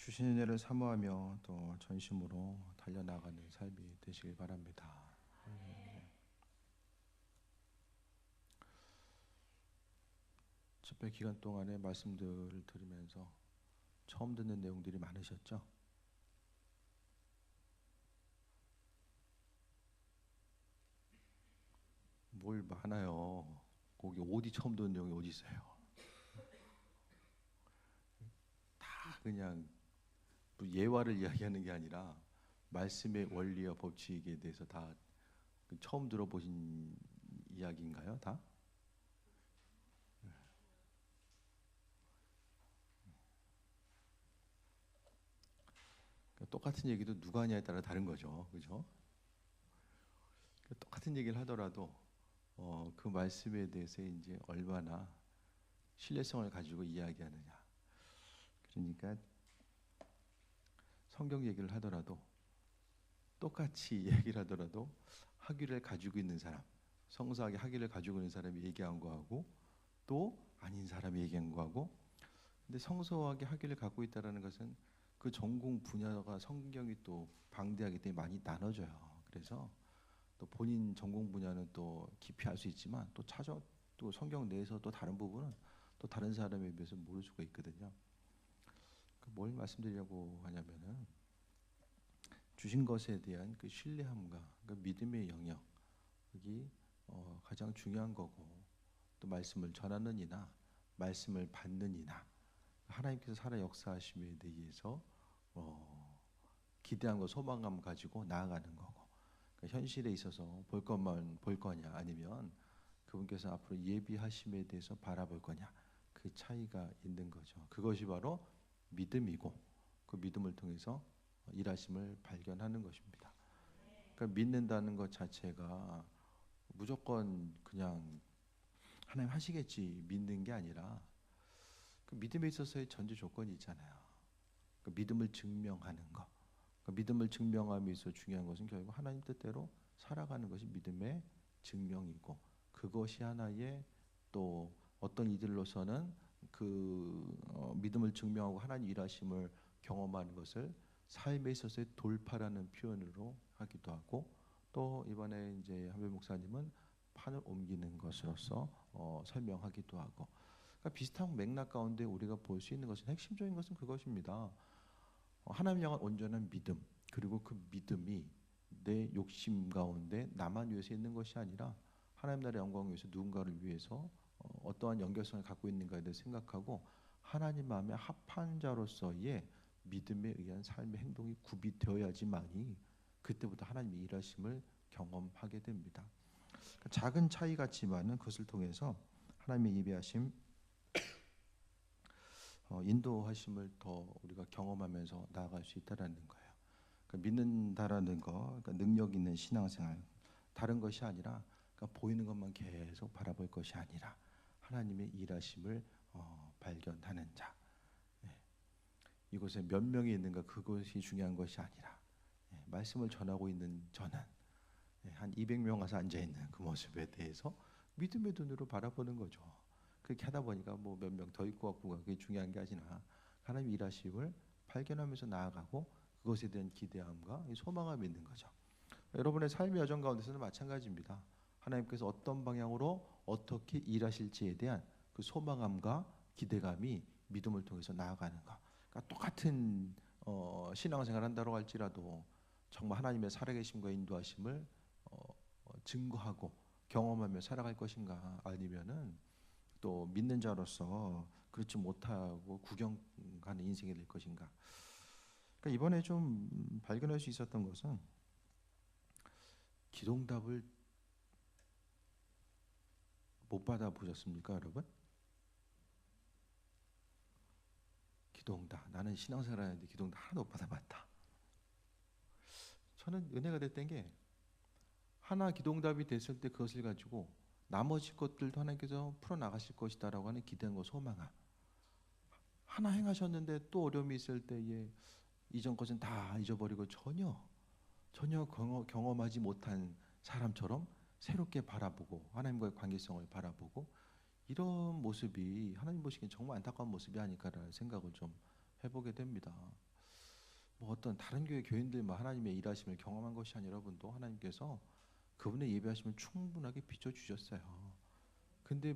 주신 은혜를 사모하며 또 전심으로 달려나가는 삶이 되시길 바랍니다. 집회 기간 동안에 말씀들을 들으면서 처음 듣는 내용들이 많으셨죠? 뭘 많아요. 거기 어디 처음 듣는 내용이 어디 있어요? 다 그냥 뭐 예화를 이야기하는 게 아니라 말씀의 원리와 법칙에 대해서 다 처음 들어보신 이야기인가요? 다? 그러니까 똑같은 얘기도 누가 하냐에 따라 다른 거죠. 그죠? 똑같은 얘기를 하더라도 그 말씀에 대해서 이제 얼마나 신뢰성을 가지고 이야기하느냐. 그러니까 성경 얘기를 하더라도 똑같이 얘기를 하더라도 학위를 가지고 있는 사람, 성서학의 학위를 가지고 있는 사람이 얘기한 거하고 또 아닌 사람이 얘기한 거하고, 근데 성서학의 학위를 갖고 있다라는 것은 그 전공 분야가 성경이 또 방대하기 때문에 많이 나눠져요. 그래서 또 본인 전공 분야는 또 깊이 알 수 있지만 또 성경 내에서 또 다른 부분은 또 다른 사람에 비해서 모를 수가 있거든요. 뭘 말씀드리려고 하냐면은 주신 것에 대한 그 신뢰함과 그 믿음의 영역이 가장 중요한 거고, 또 말씀을 전하는 이나 말씀을 받는 이나 하나님께서 살아 역사하심에 대해서 기대함과 소망감 가지고 나아가는 거고, 그러니까 현실에 있어서 볼 것만 볼 거냐 아니면 그분께서 앞으로 예비하심에 대해서 바라볼 거냐, 그 차이가 있는 거죠. 그것이 바로 믿음이고 그 믿음을 통해서 일하심을 발견하는 것입니다. 그러니까 믿는다는 것 자체가 무조건 그냥 하나님 하시겠지 믿는 게 아니라 그 믿음에 있어서의 전제 조건이 있잖아요. 그 믿음을 증명하는 것. 그 믿음을 증명함에 있어 중요한 것은 결국 하나님 뜻대로 살아가는 것이 믿음의 증명이고, 그것이 하나의 또 어떤 이들로서는 그 믿음을 증명하고 하나님 일하심을 경험하는 것을 삶에 있어서의 돌파라는 표현으로 하기도 하고, 또 이번에 이제 한별 목사님은 판을 옮기는 것으로서 설명하기도 하고, 그러니까 비슷한 맥락 가운데 우리가 볼 수 있는 것은 핵심적인 것은 그것입니다. 하나님 향한 온전한 믿음, 그리고 그 믿음이 내 욕심 가운데 나만 위해서 있는 것이 아니라 하나님 나라의 영광을 위해서 누군가를 위해서 어떠한 연결성을 갖고 있는가에 대해 생각하고 하나님 마음에 합한 자로서의 믿음에 의한 삶의 행동이 구비되어야지만이 그때부터 하나님의 일하심을 경험하게 됩니다. 그러니까 작은 차이 같지만은 그것을 통해서 하나님의 예비하심, 인도하심을 더 우리가 경험하면서 나아갈 수 있다라는 거예요. 그러니까 믿는다라는 거, 그러니까 능력 있는 신앙생활, 다른 것이 아니라 그러니까 보이는 것만 계속 바라볼 것이 아니라 하나님의 일하심을 발견하는 자. 예. 이곳에 몇 명이 있는가 그것이 중요한 것이 아니라 말씀을 전하고 있는 저는 한 200명 와서 앉아 있는 그 모습에 대해서 믿음의 눈으로 바라보는 거죠. 그렇게 하다 보니까 뭐 몇 명 더 있고 없고가 그게 중요한 게 아니라 하나님 일하심을 발견하면서 나아가고 그것에 대한 기대함과 소망함이 있는 거죠. 여러분의 삶의 여정 가운데서는 마찬가지입니다. 하나님께서 어떤 방향으로 어떻게 일하실지에 대한 그 소망함과 기대감이 믿음을 통해서 나아가는 것. 그러니까 똑같은 신앙생활 한다고 할지라도 정말 하나님의 살아계심과 인도하심을 증거하고 경험하며 살아갈 것인가, 아니면은 또 믿는 자로서 그렇지 못하고 구경하는 인생이 될 것인가. 그러니까 이번에 좀 발견할 수 있었던 것은 기도응답을 못 받아 보셨습니까, 여러분? 기도응답, 나는 신앙생활 하는데 기도응답 하나도 못 받아봤다. 저는 은혜가 됐던 게 하나 기도응답이 됐을 때 그것을 가지고 나머지 것들도 하나님께서 풀어나가실 것이다라고 하는 기대와 소망함. 하나 행하셨는데 또 어려움이 있을 때에 이전 것은 다 잊어버리고 전혀 경험하지 못한 사람처럼 새롭게 바라보고 하나님과의 관계성을 바라보고, 이런 모습이 하나님 보시기엔 정말 안타까운 모습이 아닐까라는 생각을 좀 해보게 됩니다. 뭐 어떤 다른 교회 교인들만 하나님의 일하심을 경험한 것이 아니라 여러분도 하나님께서 그분의 예배하심을 충분하게 비춰주셨어요. 근데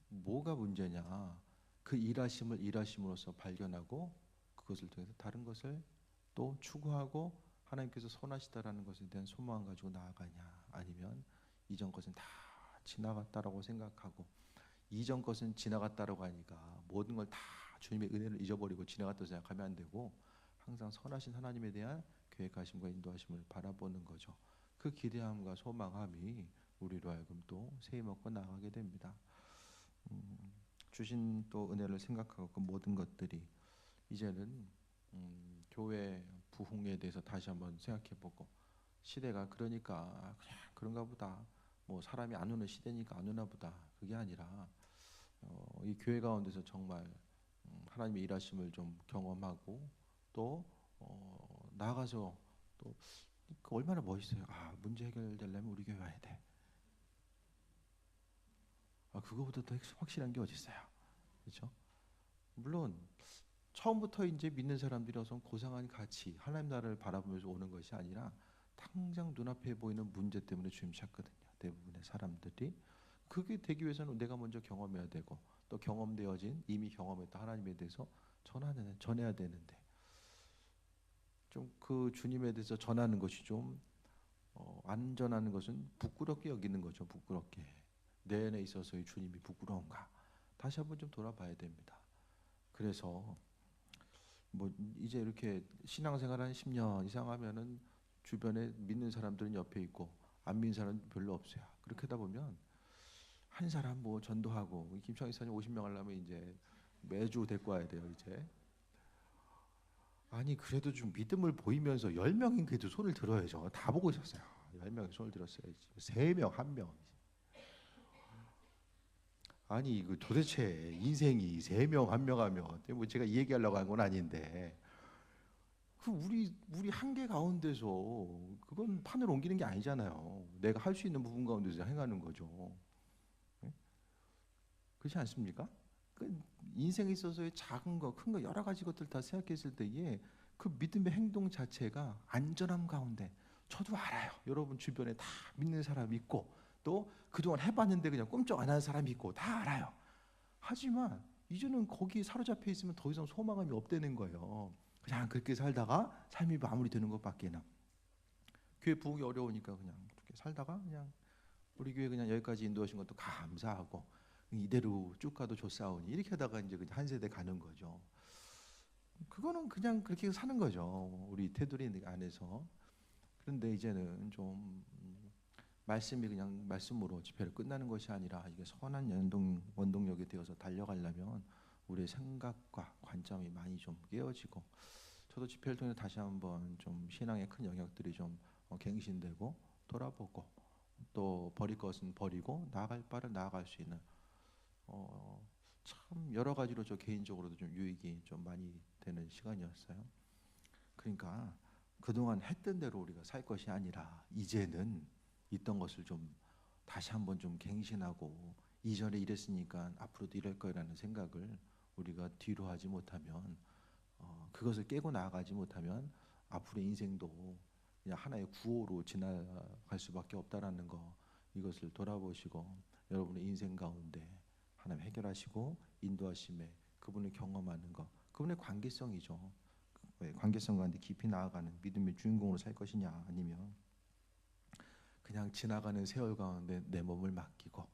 뭐가 문제냐? 그 일하심을 일하심으로써 발견하고 그것을 통해서 다른 것을 또 추구하고 하나님께서 선하시다라는 것에 대한 소망 가지고 나아가냐, 아니면 이전 것은 다 지나갔다라고 생각하고, 이전 것은 지나갔다라고 하니까 모든 걸 다 주님의 은혜를 잊어버리고 지나갔다고 생각하면 안 되고, 항상 선하신 하나님에 대한 계획하심과 인도하심을 바라보는 거죠. 그 기대함과 소망함이 우리로 하여금 또 세임 얻고 나가게 됩니다. 주신 또 은혜를 생각하고 그 모든 것들이 이제는 교회 부흥에 대해서 다시 한번 생각해보고, 시대가 그러니까 그냥 그런가 보다, 뭐 사람이 안 오는 시대니까 안 오나 보다, 그게 아니라 이 교회 가운데서 정말 하나님의 일하심을 좀 경험하고 또 나아가서 또 얼마나 멋있어요. 아, 문제 해결되려면 우리 교회 와야 돼. 아, 그거보다 더 확실한 게 어디 있어요, 그렇죠? 물론 처음부터 이제 믿는 사람들이라서 고상한 가치, 하나님 나라를 바라보면서 오는 것이 아니라 당장 눈앞에 보이는 문제 때문에 주님 찾거든요. 대부분의 사람들이 그게 되기 위해서는 내가 먼저 경험해야 되고, 또 경험되어진 이미 경험했던 하나님에 대해서 전해야 되는데, 좀 그 주님에 대해서 전하는 것이 좀 안 전하는 것은 부끄럽게 여기는 거죠. 부끄럽게. 내 안에 있어서의 주님이 부끄러운가? 다시 한번 좀 돌아봐야 됩니다. 그래서 뭐 이제 이렇게 신앙생활 한 10년 이상 하면은 주변에 믿는 사람들은 옆에 있고 안 믿는 사람은 별로 없어요. 그렇게 하다 보면 한 사람 뭐 전도하고, 김창희 사님 50명 하려면 이제 매주 데리고 와야 돼요. 이제 아니 그래도 좀 믿음을 보이면서 10명인 그래도 손을 들어야죠. 다 보고 있었어요. 10명이 손을 들었어야지. 3명, 1명. 아니 이거 도대체 인생이 3명, 1명 하면 뭐 제가 이 얘기하려고 한 건 아닌데, 그 우리 한계 가운데서 그건 판을 옮기는 게 아니잖아요. 내가 할 수 있는 부분 가운데서 행하는 거죠. 예? 그렇지 않습니까? 그 인생에 있어서의 작은 거, 큰 거, 여러 가지 것들 다 생각했을 때에 그 믿음의 행동 자체가 안전함 가운데, 저도 알아요. 여러분 주변에 다 믿는 사람이 있고 또 그동안 해봤는데 그냥 꿈쩍 안 하는 사람이 있고 다 알아요. 하지만 이제는 거기에 사로잡혀 있으면 더 이상 소망감이 없다는 거예요. 그냥 그렇게 살다가 삶이 마무리되는 것밖에는. 교회 부흥이 어려우니까 그냥 그렇게 살다가 그냥 우리 교회 그냥 여기까지 인도하신 것도 감사하고 이대로 쭉 가도 좋사오니, 이렇게 하다가 이제 그냥 한 세대 가는 거죠. 그거는 그냥 그렇게 사는 거죠. 우리 테두리 안에서. 그런데 이제는 좀 말씀이 그냥 말씀으로 집회를 끝나는 것이 아니라 이게 선한 원동력이 되어서 달려가려면 우리의 생각과 관점이 많이 좀 깨어지고, 저도 집회를 통해 다시 한번 좀 신앙의 큰 영역들이 좀 갱신되고 돌아보고, 또 버릴 것은 버리고 나아갈 바를 나아갈 수 있는, 참 여러 가지로 저 개인적으로도 좀 유익이 좀 많이 되는 시간이었어요. 그러니까 그동안 했던 대로 우리가 살 것이 아니라 이제는 있던 것을 좀 다시 한번 좀 갱신하고, 이전에 이랬으니까 앞으로도 이럴 거라는 생각을 우리가 뒤로 하지 못하면, 그것을 깨고 나아가지 못하면 앞으로 인생도 그냥 하나의 구호로 지나갈 수밖에 없다라는 거, 이것을 돌아보시고 여러분의 인생 가운데 하나님 해결하시고 인도하심에 그분을 경험하는 것, 그분의 관계성이죠. 관계성 가운데 깊이 나아가는 믿음의 주인공으로 살 것이냐, 아니면 그냥 지나가는 세월 가운데 내 몸을 맡기고,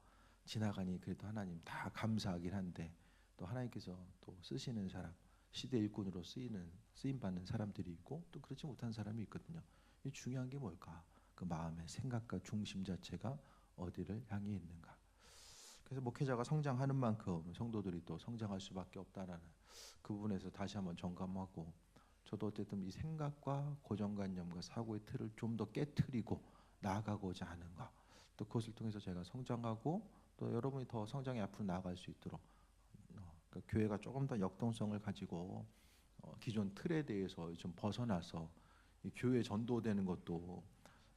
지나가니 그래도 하나님 다 감사하긴 한데 또 하나님께서 또 쓰시는 사람, 시대 일꾼으로 쓰임 받는 사람들이 있고 또 그렇지 못한 사람이 있거든요. 이 중요한 게 뭘까? 그 마음의 생각과 중심 자체가 어디를 향해 있는가? 그래서 목회자가 성장하는 만큼 성도들이 또 성장할 수밖에 없다라는 그 부분에서 다시 한번 점검하고, 저도 어쨌든 이 생각과 고정관념과 사고의 틀을 좀 더 깨트리고 나아가고자 하는 것, 또 그것을 통해서 제가 성장하고 또 여러분이 더 성장에 앞으로 나아갈 수 있도록, 그러니까 교회가 조금 더 역동성을 가지고 기존 틀에 대해서 좀 벗어나서 이 교회 전도되는 것도,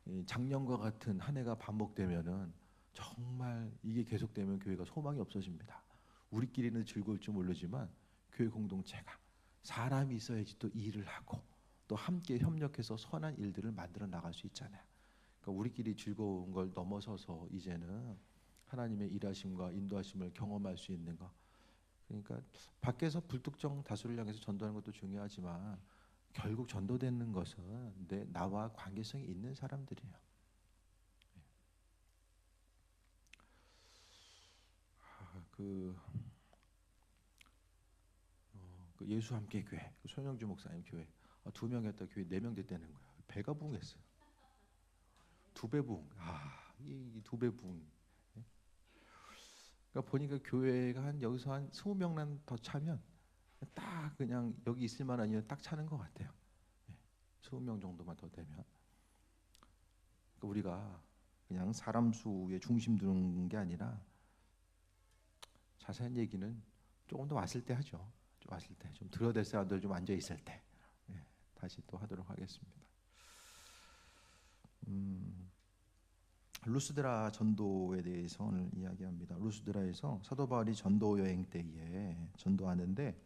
이 작년과 같은 한 해가 반복되면은 정말 이게 계속되면 교회가 소망이 없어집니다. 우리끼리는 즐거울지 모르지만 교회 공동체가 사람이 있어야지 또 일을 하고, 또 또 함께 협력해서 선한 일들을 만들어 나갈 수 있잖아요. 그러니까 우리끼리 즐거운 걸 넘어서서 이제는 하나님의 일하심과 인도하심을 경험할 수 있는 거. 그러니까 밖에서 불특정 다수를 향해서 전도하는 것도 중요하지만 결국 전도되는 것은 나와 관계성이 있는 사람들이에요. 그 예수 함께 교회, 손영주 목사님 교회 2명 했다 교회 4명 됐다는 거야. 배가 부흥했어요. 2배 부흥. 이 2배 부흥. 그러니까 보니까 교회가 여기서 한 20명만 더 차면 딱 그냥 여기 있을 만한 인원 딱 차는 것 같아요. 20명 정도만 더 되면. 그러니까 우리가 그냥 사람 수에 중심 두는 게 아니라 자세한 얘기는 조금 더 왔을 때 하죠. 좀 왔을 때 좀 들어야 될 사람들 좀 앉아 있을 때 다시 또 하도록 하겠습니다. 루스드라 전도에 대해서 오늘 이야기합니다. 루스드라에서 사도 바울이 전도 여행 때에 전도하는데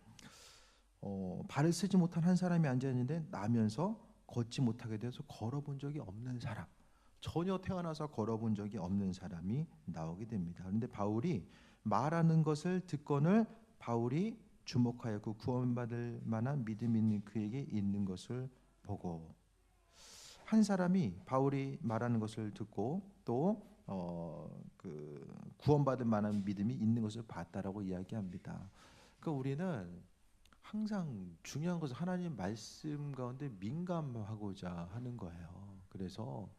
발을 쓰지 못한 한 사람이 앉아 있는데 나면서 걷지 못하게 돼서 걸어본 적이 없는 사람, 전혀 태어나서 걸어본 적이 없는 사람이 나오게 됩니다. 그런데 바울이 말하는 것을 듣거늘 바울이 주목하여 그 구원받을 만한 믿음이 있는 그에게 있는 것을 보고, 한 사람이 바울이 말하는 것을 듣고 또 그 구원받을 만한 믿음이 있는 것을 봤다라고 이야기합니다. 그러니까 우리는 항상 중요한 것은 하나님 말씀 가운데 민감하고자 하는 거예요. 그래서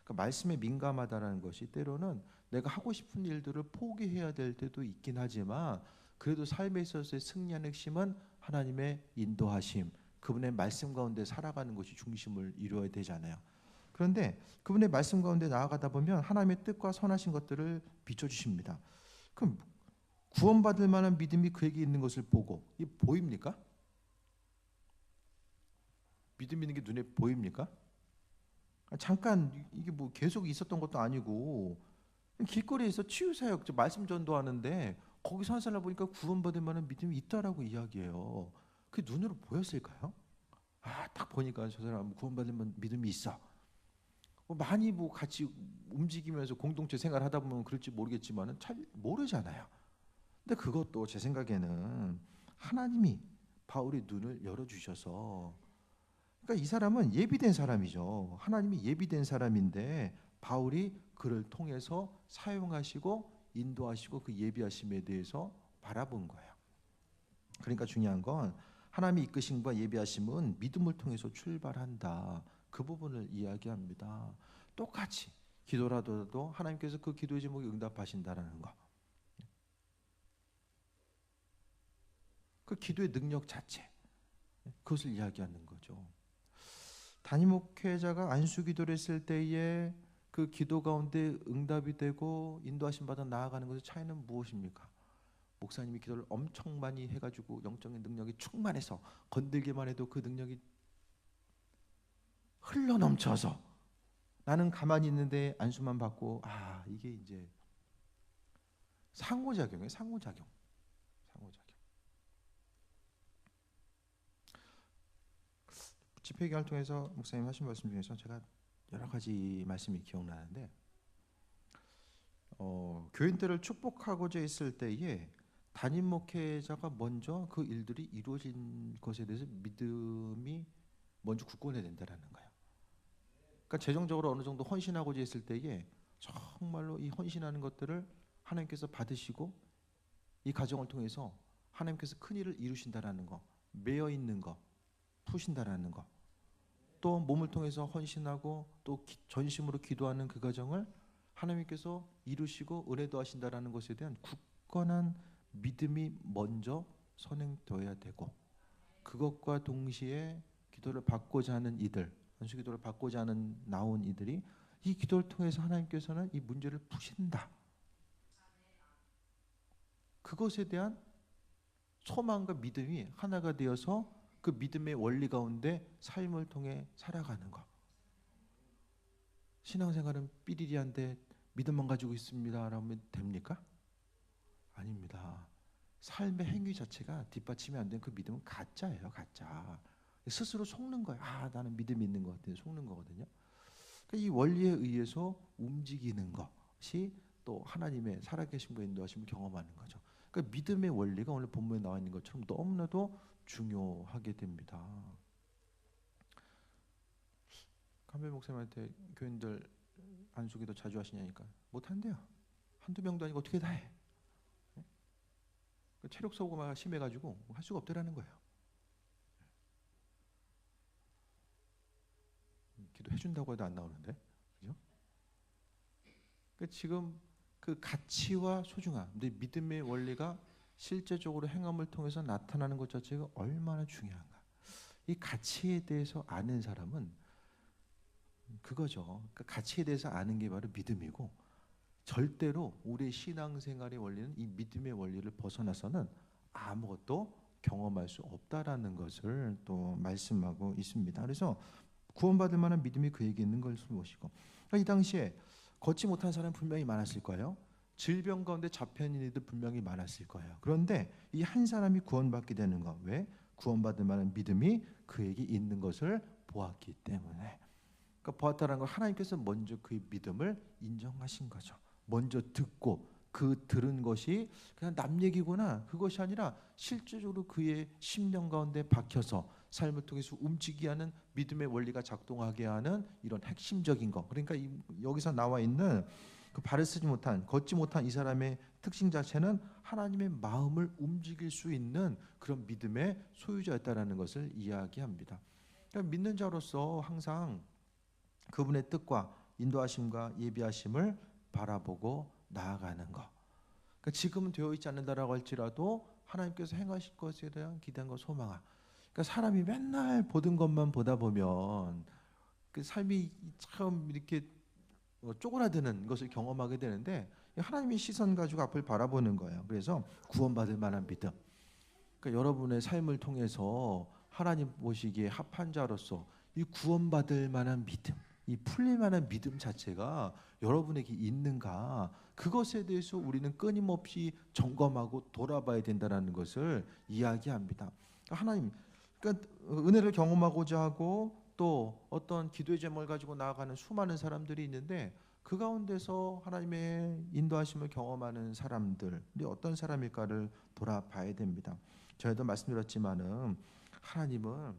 그 말씀에 민감하다라는 것이 때로는 내가 하고 싶은 일들을 포기해야 될 때도 있긴 하지만 그래도 삶에 있어서의 승리하는 핵심은 하나님의 인도하심, 그분의 말씀 가운데 살아가는 것이 중심을 이루어야 되잖아요. 그런데 그분의 말씀 가운데 나아가다 보면 하나님의 뜻과 선하신 것들을 비춰주십니다. 그럼 구원받을 만한 믿음이 그에게 있는 것을 보고, 이 보입니까? 믿음 있는 게 눈에 보입니까? 잠깐 이게 뭐 계속 있었던 것도 아니고 길거리에서 치유사역 말씀 전도하는데 거기서 한 사람 보니까 구원받을 만한 믿음이 있다라고 이야기해요. 그게 눈으로 보였을까요? 딱 보니까 저 사람 구원받을 만한 믿음이 있어. 많이 뭐 같이 움직이면서 공동체 생활하다 보면 그럴지 모르겠지만은 잘 모르잖아요. 근데 그것도 제 생각에는 하나님이 바울의 눈을 열어주셔서, 그러니까 이 사람은 예비된 사람이죠. 하나님이 예비된 사람인데 바울이 그를 통해서 사용하시고 인도하시고 그 예비하심에 대해서 바라본 거예요. 그러니까 중요한 건 하나님의 이끄심과 예비하심은 믿음을 통해서 출발한다. 그 부분을 이야기합니다. 똑같이 기도라도 하나님께서 그 기도의 제목에 응답하신다라는 거. 그 기도의 능력 자체, 그것을 이야기하는 거죠. 단임 목회자가 안수 기도를 했을 때에 그 기도 가운데 응답이 되고 인도하심 받아 나아가는 것의 차이는 무엇입니까? 목사님이 기도를 엄청 많이 해가지고 영적인 능력이 충만해서 건들기만 해도 그 능력이 흘러 넘쳐서 나는 가만히 있는데 안수만 받고, 이게 이제 상호작용이에요. 상호작용. 집회기를 통해서 목사님 하신 말씀 중에서 제가 여러 가지 말씀이 기억나는데, 교인들을 축복하고자 했을 때에 담임 목회자가 먼저 그 일들이 이루어진 것에 대해서 믿음이 먼저 굳건해야 된다는 거예요. 그러니까 재정적으로 어느 정도 헌신하고자 했을 때에 정말로 이 헌신하는 것들을 하나님께서 받으시고 이 가정을 통해서 하나님께서 큰 일을 이루신다라는 거, 매여 있는 거 푸신다라는 거, 또 몸을 통해서 헌신하고 또 전심으로 기도하는 그 과정을 하나님께서 이루시고 은혜도 하신다라는 것에 대한 굳건한 믿음이 먼저 선행되어야 되고, 그것과 동시에 기도를 받고자 하는 이들, 연수 기도를 받고자 하는 나온 이들이 이 기도를 통해서 하나님께서는 이 문제를 푸신다. 그것에 대한 소망과 믿음이 하나가 되어서 그 믿음의 원리 가운데 삶을 통해 살아가는 것. 신앙생활은 삐리리한데 믿음만 가지고 있습니다 라면 됩니까? 아닙니다. 삶의 행위 자체가 뒷받침이 안 된 그 믿음은 가짜예요. 가짜. 스스로 속는 거예요. 나는 믿음이 있는 것 같아요. 속는 거거든요. 그러니까 이 원리에 의해서 움직이는 것이 또 하나님의 살아계심과 인도하심을 경험하는 거죠. 그러니까 믿음의 원리가 오늘 본문에 나와 있는 것처럼 너무나도 중요하게 됩니다. 감배 목사님한테 교인들 안수기도 자주 하시냐니까 못한대요. 한두 명도 아니고 어떻게 다 해. 체력 소모가 심해가지고 할 수가 없더라는 거예요. 기도해준다고 해도 안 나오는데, 그죠? 그러니까 지금 그 가치와 소중함, 근데 믿음의 원리가 실제적으로 행함을 통해서 나타나는 것 자체가 얼마나 중요한가. 이 가치에 대해서 아는 사람은 그거죠. 그러니까 가치에 대해서 아는 게 바로 믿음이고, 절대로 우리의 신앙생활의 원리는 이 믿음의 원리를 벗어나서는 아무것도 경험할 수 없다라는 것을 또 말씀하고 있습니다. 그래서 구원받을 만한 믿음이 그에게 있는 것을 보시고, 그러니까 이 당시에 걷지 못한 사람이 분명히 많았을 거예요. 질병 가운데 잡혀 있는 이들 분명히 많았을 거예요. 그런데 이 한 사람이 구원받게 되는 것, 왜? 구원받을 만한 믿음이 그에게 있는 것을 보았기 때문에. 그러니까 보았다는 건 하나님께서 먼저 그의 믿음을 인정하신 거죠. 먼저 듣고 그 들은 것이 그냥 남 얘기구나, 그것이 아니라 실제적으로 그의 심령 가운데 박혀서 삶을 통해서 움직이게 하는 믿음의 원리가 작동하게 하는 이런 핵심적인 것. 그러니까 여기서 나와 있는 그 발을 쓰지 못한, 걷지 못한 이 사람의 특징 자체는 하나님의 마음을 움직일 수 있는 그런 믿음의 소유자였다라는 것을 이야기합니다. 그러니까 믿는 자로서 항상 그분의 뜻과 인도하심과 예비하심을 바라보고 나아가는 것. 그러니까 지금은 되어 있지 않는다라고 할지라도 하나님께서 행하실 것에 대한 기대와 소망함. 그러니까 사람이 맨날 보던 것만 보다 보면 그 삶이 참 이렇게 쪼그라드는 것을 경험하게 되는데, 하나님의 시선 가지고 앞을 바라보는 거예요. 그래서 구원받을 만한 믿음. 그러니까 여러분의 삶을 통해서 하나님 보시기에 합한 자로서 이 구원받을 만한 믿음, 이 풀릴 만한 믿음 자체가 여러분에게 있는가, 그것에 대해서 우리는 끊임없이 점검하고 돌아봐야 된다는 것을 이야기합니다. 하나님, 그러니까 은혜를 경험하고자 하고 또 어떤 기도의 제목을 가지고 나아가는 수많은 사람들이 있는데, 그 가운데서 하나님의 인도하심을 경험하는 사람들이 어떤 사람일까를 돌아봐야 됩니다. 저희도 말씀드렸지만은 하나님은,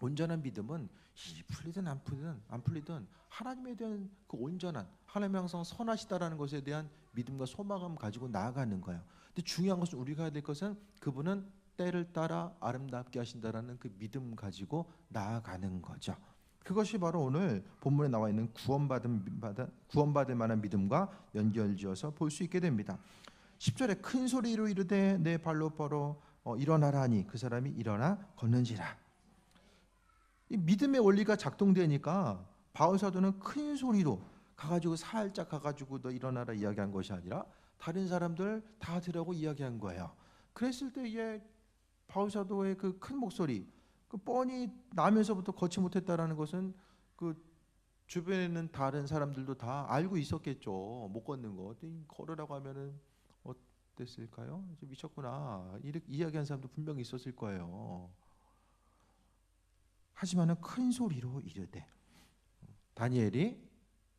온전한 믿음은 이 풀리든 안 풀리든 하나님에 대한 그 온전한, 하나님이 항상 선하시다라는 것에 대한 믿음과 소망을 가지고 나아가는 거예요. 근데 중요한 것은, 우리가 해야 될 것은 그분은 때를 따라 아름답게 하신다라는 그 믿음 가지고 나아가는 거죠. 그것이 바로 오늘 본문에 나와 있는 구원받을 만한 믿음과 연결지어서 볼 수 있게 됩니다. 10절에 큰 소리로 이르되 내 발로 뻗어 일어나라 하니 그 사람이 일어나 걷는지라. 이 믿음의 원리가 작동되니까 바울 사도는 큰 소리로 가가지고 살짝 가가지고 너 일어나라 이야기한 것이 아니라 다른 사람들 다 들으라고 이야기한 거예요. 그랬을 때에 바울 사도의 그 큰 목소리, 그 뻔히 나면서부터 걷지 못했다라는 것은 그 주변에 있는 다른 사람들도 다 알고 있었겠죠. 못 걷는 거. 걸으라고 하면은 어땠을까요? 미쳤구나, 이렇게 이야기한 사람도 분명히 있었을 거예요. 하지만은 큰 소리로 이르되, 다니엘이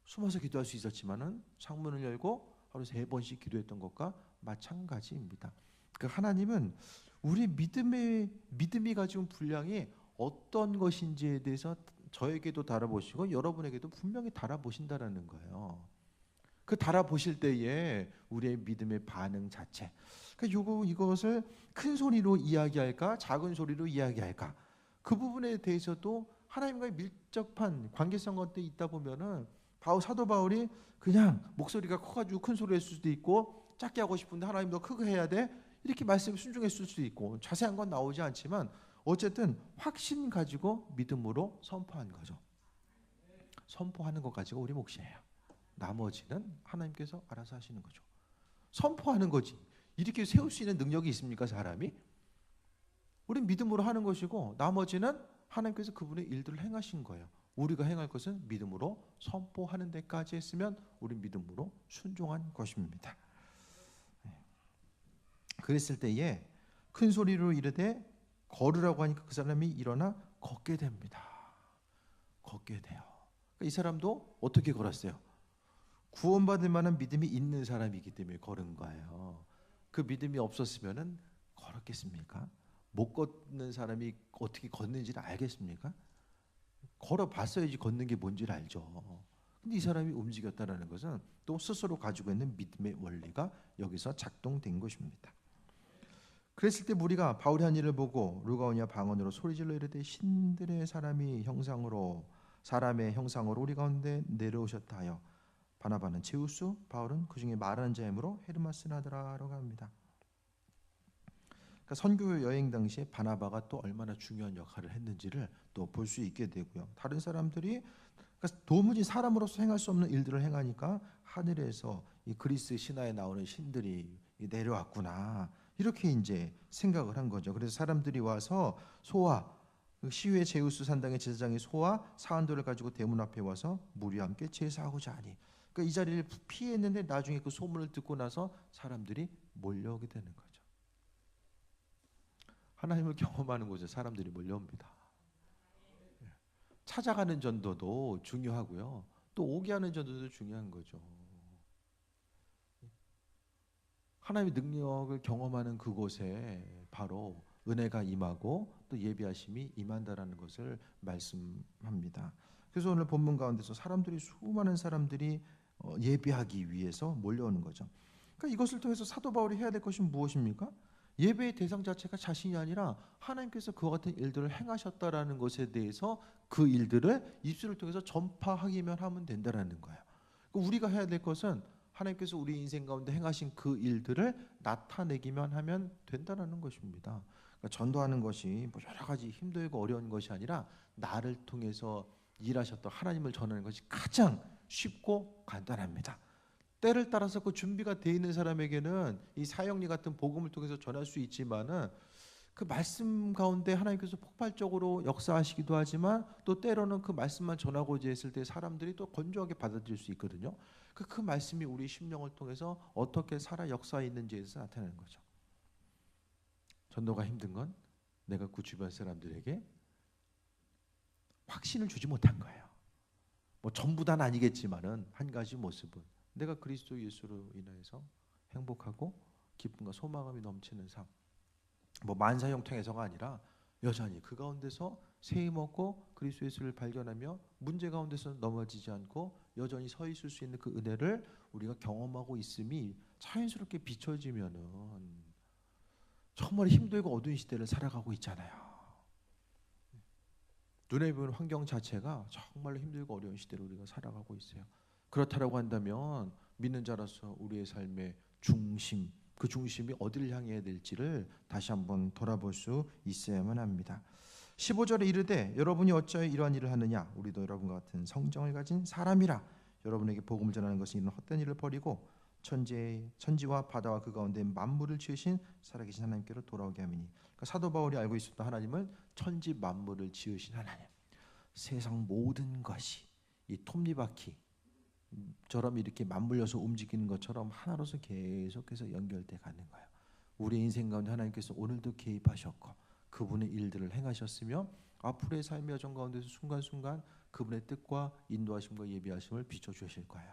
숨어서 기도할 수 있었지만은 창문을 열고 하루 3번씩 기도했던 것과 마찬가지입니다. 그 하나님은 우리 믿음이 가지고 분량이 어떤 것인지에 대해서 저에게도 달아보시고 여러분에게도 분명히 달아보신다라는 거예요. 그 달아보실 때에 우리의 믿음의 반응 자체, 그러니까 이것을 큰 소리로 이야기할까 작은 소리로 이야기할까, 그 부분에 대해서도 하나님과의 밀접한 관계성 가운데 있다 보면은 사도 바울이 그냥 목소리가 커가지고 큰 소리 했을 수도 있고, 작게 하고 싶은데 하나님 너 크게 해야 돼, 이렇게 말씀에 순종했을 수도 있고, 자세한 건 나오지 않지만 어쨌든 확신 가지고 믿음으로 선포한 거죠. 선포하는 것 가지고 우리 몫이에요. 나머지는 하나님께서 알아서 하시는 거죠. 선포하는 거지, 이렇게 세울 수 있는 능력이 있습니까 사람이? 우린 믿음으로 하는 것이고 나머지는 하나님께서 그분의 일들을 행하신 거예요. 우리가 행할 것은 믿음으로 선포하는 데까지 했으면 우린 믿음으로 순종한 것입니다. 그랬을 때에 큰 소리로 이르되 걸으라고 하니까 그 사람이 일어나 걷게 됩니다. 걷게 돼요. 그러니까 이 사람도 어떻게 걸었어요? 구원받을 만한 믿음이 있는 사람이기 때문에 걸은 거예요. 그 믿음이 없었으면은 걸었겠습니까? 못 걷는 사람이 어떻게 걷는지를 알겠습니까? 걸어봤어야지 걷는 게 뭔지를 알죠. 근데 이 사람이 움직였다라는 것은 또 스스로 가지고 있는 믿음의 원리가 여기서 작동된 것입니다. 그랬을 때 무리가 바울이 한 일을 보고 루가오냐 방언으로 소리질러 이르되 신들의 사람의 형상으로 우리 가운데 내려오셨다 하여 바나바는 제우스, 바울은 그 중에 말하는 자이므로 헤르마스라 하더라라고 합니다. 그러니까 선교 여행 당시에 바나바가 또 얼마나 중요한 역할을 했는지를 또 볼 수 있게 되고요. 다른 사람들이 그러니까 도무지 사람으로서 행할 수 없는 일들을 행하니까 하늘에서 이 그리스 신화에 나오는 신들이 내려왔구나 이렇게 이제 생각을 한 거죠. 그래서 사람들이 와서 소와 시외 제우스 산당의 제사장이 소와 사안들을 가지고 대문 앞에 와서 무리와 함께 제사하고자 하니 그러니까 이 자리를 피했는데 나중에 그 소문을 듣고 나서 사람들이 몰려오게 되는 거죠. 하나님을 경험하는 곳에 사람들이 몰려옵니다. 찾아가는 전도도 중요하고요. 또 오게 하는 전도도 중요한 거죠. 하나님의 능력을 경험하는 그곳에 바로 은혜가 임하고 또 예비하심이 임한다라는 것을 말씀합니다. 그래서 오늘 본문 가운데서 수많은 사람들이 예배하기 위해서 몰려오는 거죠. 그러니까 이것을 통해서 사도 바울이 해야 될 것이 무엇입니까? 예배의 대상 자체가 자신이 아니라 하나님께서 그와 같은 일들을 행하셨다라는 것에 대해서 그 일들을 입술을 통해서 전파하기만 하면 된다라는 거예요. 그러니까 우리가 해야 될 것은 하나님께서 우리 인생 가운데 행하신 그 일들을 나타내기만 하면 된다라는 것입니다. 그러니까 전도하는 것이 뭐 여러 가지 힘들고 어려운 것이 아니라 나를 통해서 일하셨던 하나님을 전하는 것이 가장 쉽고 간단합니다. 때를 따라서 그 준비가 되어 있는 사람에게는 이 사형리 같은 복음을 통해서 전할 수 있지만은 그 말씀 가운데 하나님께서 폭발적으로 역사하시기도 하지만 또 때로는 그 말씀만 전하고자 했을 때 사람들이 또 건조하게 받아들일 수 있거든요. 그 말씀이 우리 심령을 통해서 어떻게 살아 역사했는지에서 나타나는 거죠. 전도가 힘든 건 내가 그 주변 사람들에게 확신을 주지 못한 거예요. 뭐 전부 다는 아니겠지만은 한 가지 모습은 내가 그리스도 예수로 인하여서 행복하고 기쁨과 소망감이 넘치는 삶. 뭐 만사 형통해서가 아니라 여전히 그 가운데서 새 먹고 그리스도 예수를 발견하며 문제 가운데서 넘어지지 않고 여전히 서 있을 수 있는 그 은혜를 우리가 경험하고 있음이 자연스럽게 비춰지면은 정말 힘들고 어두운 시대를 살아가고 있잖아요. 눈에 보이는 환경 자체가 정말로 힘들고 어려운 시대를 우리가 살아가고 있어요. 그렇다라고 한다면 믿는 자로서 우리의 삶의 중심, 그 중심이 어디를 향해야 될지를 다시 한번 돌아볼 수 있어야만 합니다. 15절에 이르되 여러분이 어찌하여 이러한 일을 하느냐 우리도 여러분과 같은 성정을 가진 사람이라 여러분에게 복음을 전하는 것이 이런 헛된 일을 버리고 천지와 바다와 그 가운데 만물을 지으신 살아계신 하나님께로 돌아오게 하미니 그러니까 사도 바울이 알고 있었던 하나님은 천지 만물을 지으신 하나님, 세상 모든 것이 이 톱니바퀴 처럼 이렇게 맞물려서 움직이는 것처럼 하나로서 계속해서 연결돼 가는 거예요. 우리 인생 가운데 하나님께서 오늘도 개입하셨고 그분의 일들을 행하셨으며 앞으로의 삶의 여정 가운데서 순간순간 그분의 뜻과 인도하심과 예비하심을 비춰주실 거예요.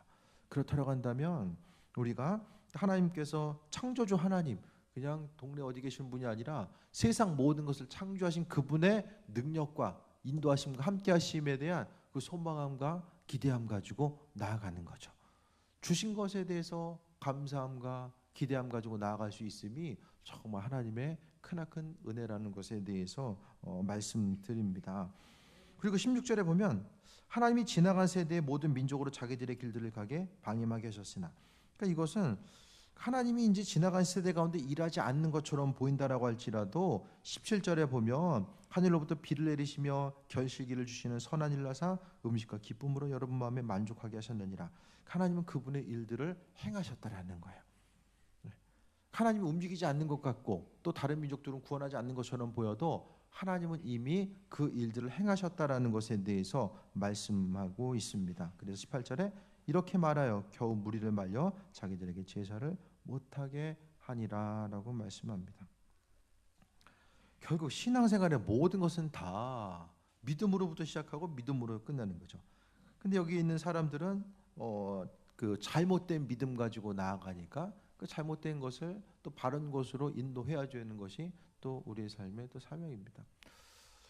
그렇다고 한다면 우리가 하나님께서 창조주 하나님 그냥 동네 어디 계신 분이 아니라 세상 모든 것을 창조하신 그분의 능력과 인도하심과 함께하심에 대한 그 소망함과 기대함 가지고 나아가는 거죠. 주신 것에 대해서 감사함과 기대함 가지고 나아갈 수 있음이 정말 하나님의 크나큰 은혜라는 것에 대해서 말씀드립니다. 그리고 16절에 보면 하나님이 지나간 세대의 모든 민족으로 자기들의 길들을 가게 방임하게 하셨으나 그러니까 이것은 하나님이 이제 지나간 세대 가운데 일하지 않는 것처럼 보인다라고 할지라도 17절에 보면 하늘로부터 비를 내리시며 결실기를 주시는 선한 일나사 음식과 기쁨으로 여러분 마음에 만족하게 하셨느니라. 하나님은 그분의 일들을 행하셨다라는 거예요. 하나님이 움직이지 않는 것 같고 또 다른 민족들은 구원하지 않는 것처럼 보여도 하나님은 이미 그 일들을 행하셨다라는 것에 대해서 말씀하고 있습니다. 그래서 18절에 이렇게 말하여 겨우 무리를 말려 자기들에게 제사를 못하게 하니라라고 말씀합니다. 결국 신앙생활의 모든 것은 다 믿음으로부터 시작하고 믿음으로 끝나는 거죠. 근데 여기 있는 사람들은 그 잘못된 믿음 가지고 나아가니까 그 잘못된 것을 또 바른 것으로 인도해야 되는 것이 또 우리의 삶의 또 사명입니다.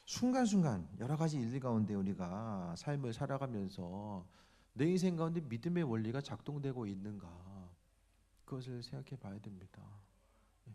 순간순간 여러 가지 일들 가운데 우리가 삶을 살아가면서 내 인생 가운데 믿음의 원리가 작동되고 있는가, 그것을 생각해 봐야 됩니다.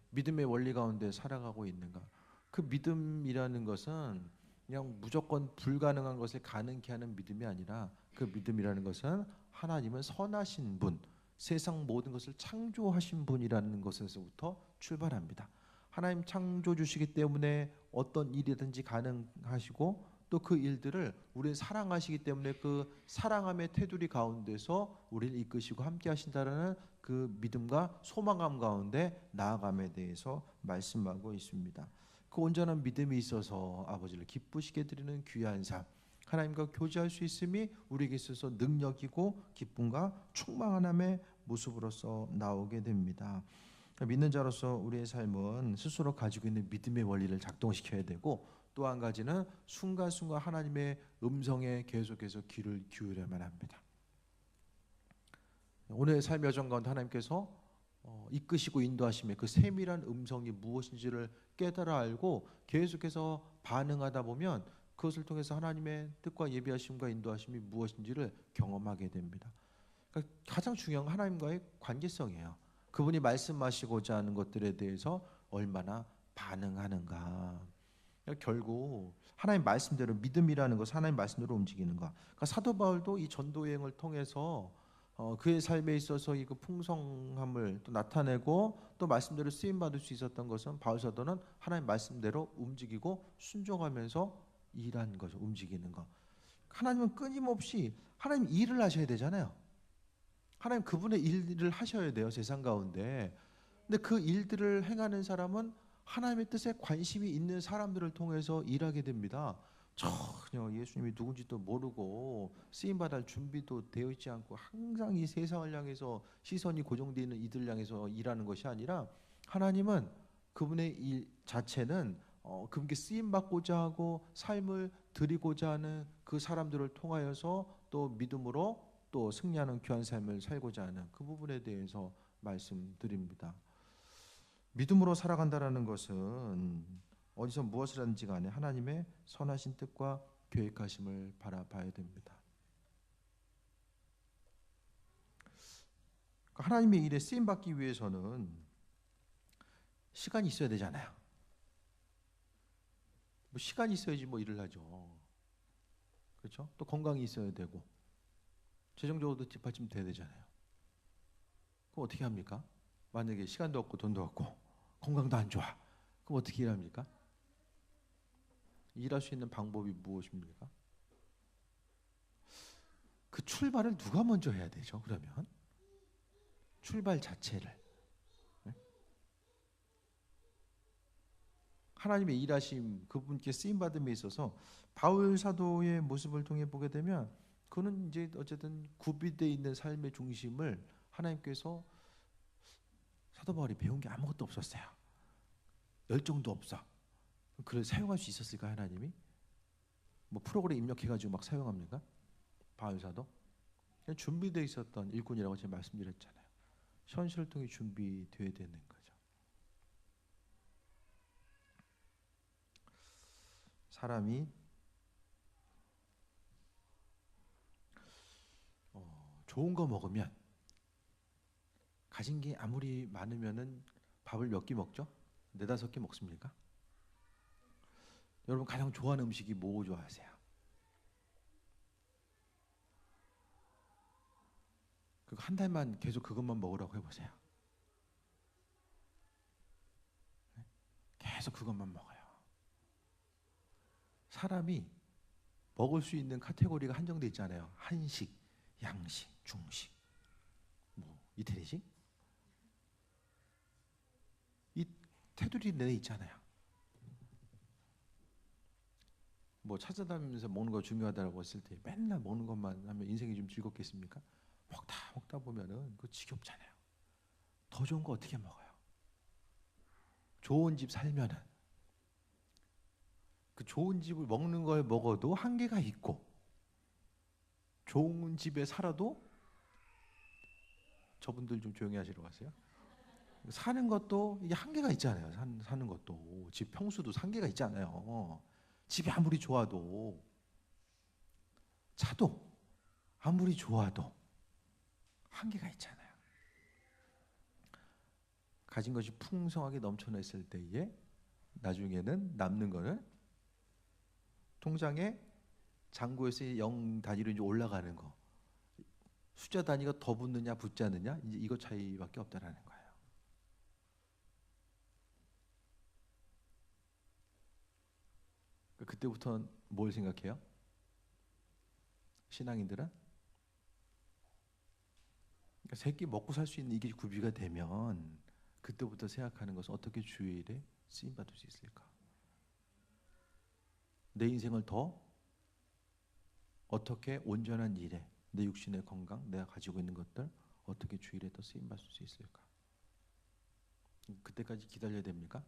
믿음의 원리 가운데 살아가고 있는가. 그 믿음이라는 것은 그냥 무조건 불가능한 것을 가능케 하는 믿음이 아니라, 그 믿음이라는 것은 하나님은 선하신 분, 세상 모든 것을 창조하신 분이라는 것에서부터 출발합니다. 하나님 창조 주시기 때문에 어떤 일이든지 가능하시고, 또 그 일들을 우리는 사랑하시기 때문에 그 사랑함의 테두리 가운데서 우리를 이끄시고 함께 하신다는 그 믿음과 소망감 가운데 나아감에 대해서 말씀하고 있습니다. 그 온전한 믿음이 있어서 아버지를 기쁘시게 드리는 귀한 삶, 하나님과 교제할 수 있음이 우리에게 있어서 능력이고 기쁨과 충만함의 모습으로서 나오게 됩니다. 믿는 자로서 우리의 삶은 스스로 가지고 있는 믿음의 원리를 작동시켜야 되고, 또 한 가지는 순간순간 하나님의 음성에 계속해서 귀를 기울여야만 합니다. 오늘의 삶의 여정 가운데 하나님께서 이끄시고 인도하심의 그 세밀한 음성이 무엇인지를 깨달아 알고 계속해서 반응하다 보면 그것을 통해서 하나님의 뜻과 예비하심과 인도하심이 무엇인지를 경험하게 됩니다. 그러니까 가장 중요한 건 하나님과의 관계성이에요. 그분이 말씀하시고자 하는 것들에 대해서 얼마나 반응하는가. 결국 하나님 말씀대로, 믿음이라는 것은 하나님 말씀대로 움직이는 것. 그러니까 사도 바울도 이 전도 여행을 통해서 그의 삶에 있어서 이 그 풍성함을 또 나타내고 또 말씀대로 쓰임 받을 수 있었던 것은, 바울 사도는 하나님 말씀대로 움직이고 순종하면서 일한 거죠. 움직이는 거. 하나님은 끊임없이 하나님 일을 하셔야 되잖아요. 하나님 그분의 일을 하셔야 돼요, 세상 가운데. 근데 그 일들을 행하는 사람은 하나님의 뜻에 관심이 있는 사람들을 통해서 일하게 됩니다. 전혀 예수님이 누군지도 모르고 쓰임받을 준비도 되어 있지 않고 항상 이 세상을 향해서 시선이 고정되어 있는 이들 향해서 일하는 것이 아니라, 하나님은 그분의 일 자체는 그분께 쓰임받고자 하고 삶을 드리고자 하는 그 사람들을 통하여서 또 믿음으로 또 승리하는 귀한 삶을 살고자 하는 그 부분에 대해서 말씀드립니다. 믿음으로 살아간다라는 것은 어디서 무엇을 하든지 간에 하나님의 선하신 뜻과 계획하심을 바라봐야 됩니다. 하나님의 일에 쓰임 받기 위해서는 시간이 있어야 되잖아요. 뭐 시간이 있어야지 뭐 일을 하죠. 그렇죠? 또 건강이 있어야 되고 재정적으로도 뒷받침 돼야 되잖아요. 그럼 어떻게 합니까? 만약에 시간도 없고 돈도 없고 건강도 안 좋아. 그럼 어떻게 일합니까? 일할 수 있는 방법이 무엇입니까? 그 출발을 누가 먼저 해야 되죠? 그러면 출발 자체를, 네? 하나님의 일하심, 그분께 쓰임 받음에 있어서 바울 사도의 모습을 통해 보게 되면, 그는 이제 어쨌든 구비되어 있는 삶의 중심을 하나님께서, 사도 바울이 배운 게 아무것도 없었어요. 열정도 없어. 그걸 사용할 수 있었을까요, 하나님이? 뭐 프로그램 입력해가지고 막 사용합니까? 바울 사도? 그냥 준비되어 있었던 일꾼이라고 제가 말씀드렸잖아요. 현실을 통해 준비되어야 되는 거죠. 사람이 좋은 거 먹으면, 가진 게 아무리 많으면은 밥을 몇 끼 먹죠? 4-5개 먹습니까? 여러분 가장 좋아하는 음식이 뭐 좋아하세요? 그거 한 달만 계속 그것만 먹으라고 해보세요. 계속 그것만 먹어요. 사람이 먹을 수 있는 카테고리가 한정돼 있잖아요. 한식, 양식, 중식, 뭐 이태리식, 이 테두리 내에 있잖아요. 뭐 찾아다니면서 먹는 거 중요하다고 했을 때 맨날 먹는 것만 하면 인생이 좀 즐겁겠습니까? 먹다 보면은 그거 지겹잖아요. 더 좋은 거 어떻게 먹어요? 좋은 집 살면은 그 좋은 집을 먹는 걸 먹어도 한계가 있고, 좋은 집에 살아도, 저분들 좀 조용히 하시러 가세요. 사는 것도 이게 한계가 있잖아요. 사는 것도 집 평수도 한계가 있잖아요. 집이 아무리 좋아도, 차도 아무리 좋아도 한계가 있잖아요. 가진 것이 풍성하게 넘쳐났을 때에 나중에는 남는 거는 통장에 잔고에서 0 단위로 이제 올라가는 거, 숫자 단위가 더 붙느냐 붙지 않느냐, 이제 이거 차이밖에 없다라는 거예요. 그때부터는 뭘 생각해요? 신앙인들은 그러니까 세끼 먹고 살 수 있는 이게 구비가 되면 그때부터 생각하는 것은 어떻게 주의 일에 쓰임 받을 수 있을까? 내 인생을 더 어떻게 온전한 일에, 내 육신의 건강, 내가 가지고 있는 것들 어떻게 주의 일에 더 쓰임 받을 수 있을까? 그때까지 기다려야 됩니까?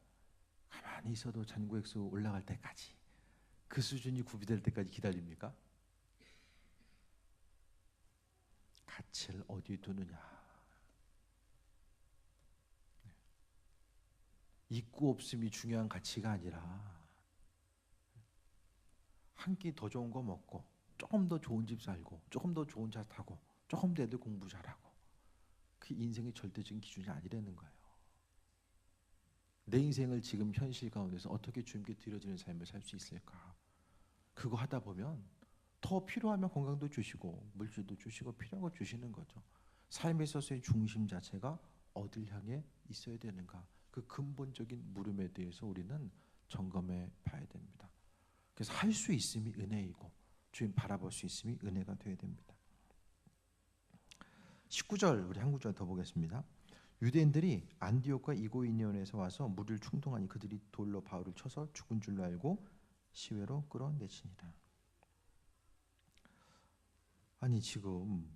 가만히 있어도 잔고액수 올라갈 때까지, 그 수준이 구비될 때까지 기다립니까? 가치를 어디에 두느냐. 있고 없음이 중요한 가치가 아니라 한 끼 더 좋은 거 먹고, 조금 더 좋은 집 살고, 조금 더 좋은 차 타고, 조금 더 애들 공부 잘하고, 그 인생의 절대적인 기준이 아니라는 거예요. 내 인생을 지금 현실 가운데서 어떻게 주님께 드려지는 삶을 살 수 있을까? 그거 하다 보면 더 필요하면 건강도 주시고 물질도 주시고 필요한 거 주시는 거죠. 삶에 있어서의 중심 자체가 어딜 향해 있어야 되는가, 그 근본적인 물음에 대해서 우리는 점검해 봐야 됩니다. 그래서 할 수 있음이 은혜이고 주님 바라볼 수 있음이 은혜가 되어야 됩니다. 19절 우리 한 구절 더 보겠습니다. 유대인들이 안디옥과 이고니온에서 와서 무리를 충동하니 그들이 돌로 바울을 쳐서 죽은 줄로 알고 시외로 끌어내치니라. 아니 지금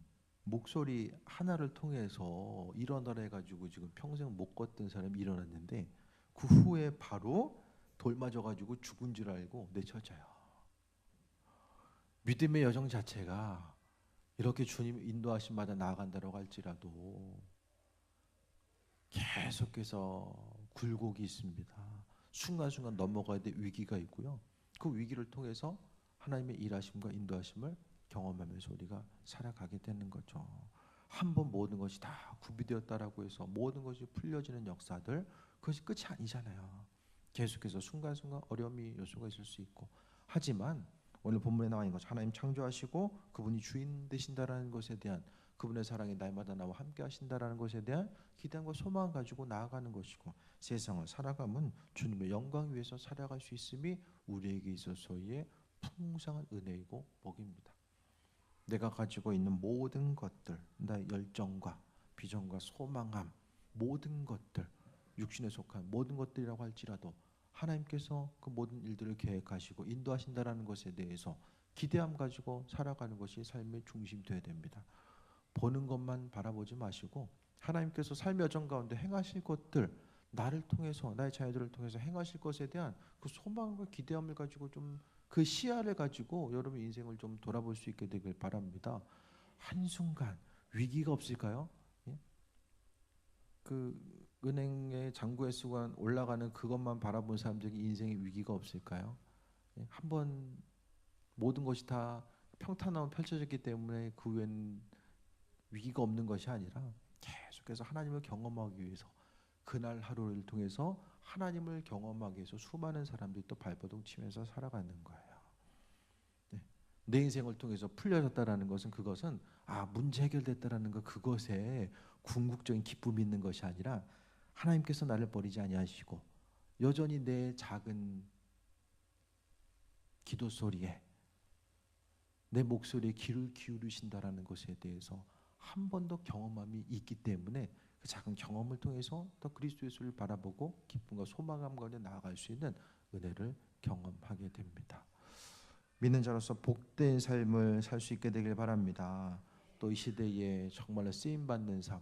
목소리 하나를 통해서 일어나라 해가지고 지금 평생 못 걷던 사람이 일어났는데 그 후에 바로 돌 맞아가지고 죽은 줄 알고 내쳐져요. 믿음의 여정 자체가 이렇게 주님 인도하심마다 나아간다고 할지라도 계속해서 굴곡이 있습니다. 순간순간 넘어가야 될 위기가 있고요. 그 위기를 통해서 하나님의 일하심과 인도하심을 경험하면서 우리가 살아가게 되는 거죠. 한번 모든 것이 다 구비되었다라고 해서 모든 것이 풀려지는 역사들, 그것이 끝이 아니잖아요. 계속해서 순간순간 어려움이 요소가 있을 수 있고, 하지만 오늘 본문에 나와 있는 것, 하나님 창조하시고 그분이 주인 되신다라는 것에 대한 그분의 사랑이 날마다 나와 함께 하신다라는 것에 대한 기대와 소망을 가지고 나아가는 것이고, 세상을 살아가면 주님의 영광 위에서 살아갈 수 있음이 우리에게 있어서의 풍성한 은혜이고 복입니다. 내가 가지고 있는 모든 것들, 나의 열정과 비전과 소망함, 모든 것들, 육신에 속한 모든 것들이라고 할지라도 하나님께서 그 모든 일들을 계획하시고 인도하신다라는 것에 대해서 기대함 가지고 살아가는 것이 삶의 중심이 되어야 됩니다. 보는 것만 바라보지 마시고 하나님께서 삶의 여정 가운데 행하실 것들, 나를 통해서, 나의 자녀들을 통해서 행하실 것에 대한 그 소망과 기대함을 가지고 좀 그 시야를 가지고 여러분 인생을 좀 돌아볼 수 있게 되길 바랍니다. 한순간 위기가 없을까요? 예? 그 은행의 잔고의 수가 올라가는 그것만 바라본 사람들이 인생의 위기가 없을까요? 예? 한번 모든 것이 다 평탄하게 펼쳐졌기 때문에 그 후엔 위기가 없는 것이 아니라 계속해서 하나님을 경험하기 위해서, 그날 하루를 통해서 하나님을 경험하기 위해서 수많은 사람들이 또 발버둥 치면서 살아가는 거예요. 네. 내 인생을 통해서 풀려졌다라는 것은, 그것은 문제 해결됐다라는 것, 그것에 궁극적인 기쁨이 있는 것이 아니라 하나님께서 나를 버리지 아니하시고 여전히 내 작은 기도 소리에, 내 목소리에 귀를 기울이신다라는 것에 대해서 한 번 더 경험함이 있기 때문에 그 작은 경험을 통해서 더 그리스도 예수를 바라보고 기쁨과 소망감 가운데 나아갈 수 있는 은혜를 경험하게 됩니다. 믿는 자로서 복된 삶을 살 수 있게 되길 바랍니다. 또 이 시대에 정말로 쓰임받는 삶,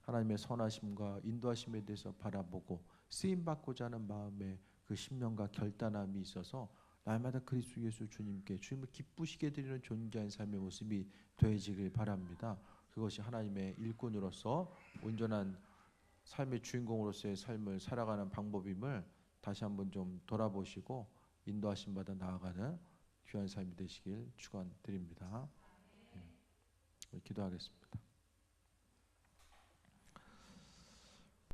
하나님의 선하심과 인도하심에 대해서 바라보고 쓰임받고자 하는 마음에 그 신명과 결단함이 있어서 날마다 그리스도 예수 주님께 주님을 기쁘시게 드리는 존귀한 삶의 모습이 되어지길 바랍니다. 그것이 하나님의 일꾼으로서 온전한 삶의 주인공으로서의 삶을 살아가는 방법임을 다시 한번 좀 돌아보시고 인도하심 받아 나아가는 귀한 삶이 되시길 축원드립니다. 기도하겠습니다.